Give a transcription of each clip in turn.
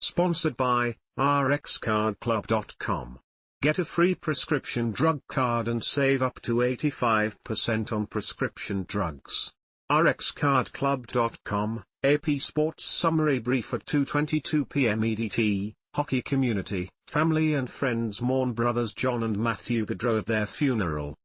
Sponsored by rxcardclub.com. Get a free prescription drug card and save up to 85% on prescription drugs. rxcardclub.com, AP Sports Summarybrief at 2:22 Pm Edt. Hockey community, family and friends mourn brothers John and Matthew Gaudreau at their funeral.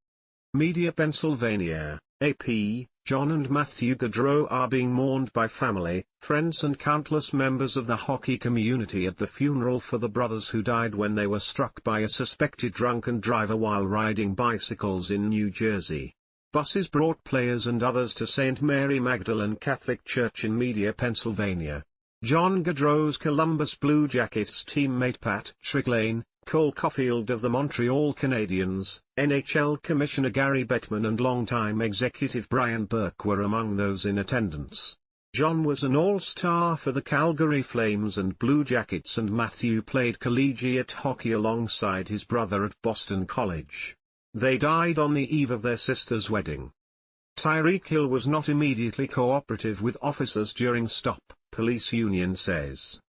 Media Pennsylvania, AP, John and Matthew Gaudreau are being mourned by family, friends and countless members of the hockey community at the funeral for the brothers who died when they were struck by a suspected drunken driver while riding bicycles in New Jersey. Buses brought players and others to St. Mary Magdalen Catholic Church in Media, Pennsylvania. John Gaudreau's Columbus Blue Jackets teammate Patrik Laine Cole Caufield of the Montreal Canadiens, NHL Commissioner Gary Bettman and longtime executive Brian Burke were among those in attendance. John was an all-star for the Calgary Flames and Blue Jackets, and Matthew played collegiate hockey alongside his brother at Boston College. They died on the eve of their sister's wedding. Tyreek Hill was not immediately cooperative with officers during stop, police union says.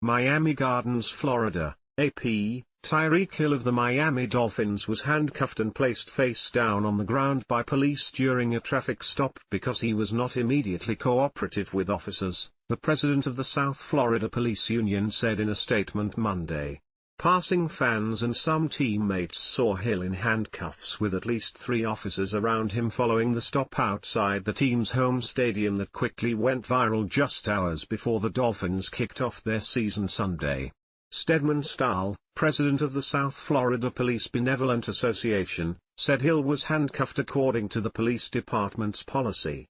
Miami Gardens, Florida, AP, Tyreek Hill of the Miami Dolphins was handcuffed and placed face down on the ground by police during a traffic stop because he was not immediately cooperative with officers, the president of the South Florida Police Union said in a statement Monday. Passing fans and some teammates saw Hill in handcuffs with at least 3 officers around him following the stop outside the team's home stadium that quickly went viral just hours before the Dolphins kicked off their season Sunday. Steadman Stahl, president of the South Florida Police Benevolent Association, said Hill was handcuffed according to the police department's policy.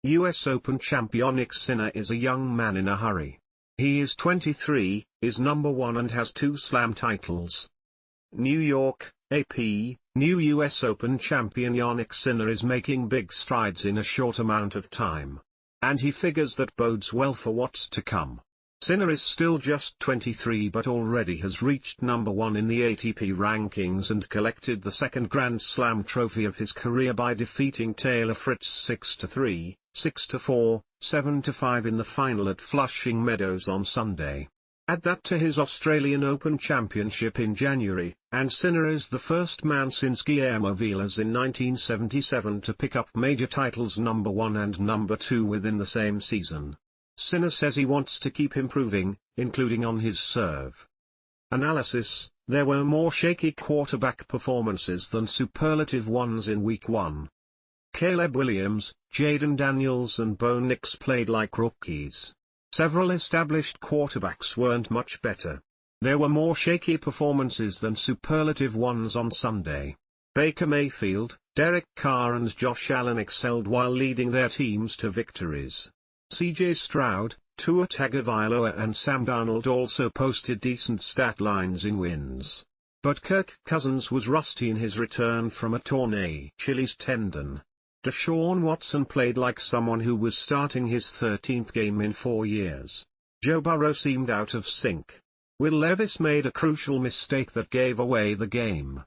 U.S. Open champ Jannik Sinner is a young man in a hurry. He is 23, is number 1 and has 2 slam titles. New York, AP, new U.S. Open champion Jannik Sinner is making big strides in a short amount of time. And he figures that bodes well for what's to come. Sinner is still just 23 but already has reached number 1 in the ATP rankings and collected the second Grand Slam trophy of his career by defeating Taylor Fritz 6-3, 6-4, 7-5 in the final at Flushing Meadows on Sunday. Add that to his Australian Open Championship in January, and Sinner is the first man since Guillermo Vilas in 1977 to pick up major titles number 1 and number 2 within the same season. Sinner says he wants to keep improving, including on his serve. Analysis: there were more shaky quarterback performances than superlative ones in Week 1. Caleb Williams, Jaden Daniels and Bo Nix played like rookies. Several established quarterbacks weren't much better. There were more shaky performances than superlative ones on Sunday. Baker Mayfield, Derek Carr and Josh Allen excelled while leading their teams to victories. C.J. Stroud, Tua Tagovailoa and Sam Darnold also posted decent stat lines in wins. But Kirk Cousins was rusty in his return from a torn Achilles tendon. Deshaun Watson played like someone who was starting his 13th game in 4 years. Joe Burrow seemed out of sync. Will Levis made a crucial mistake that gave away the game.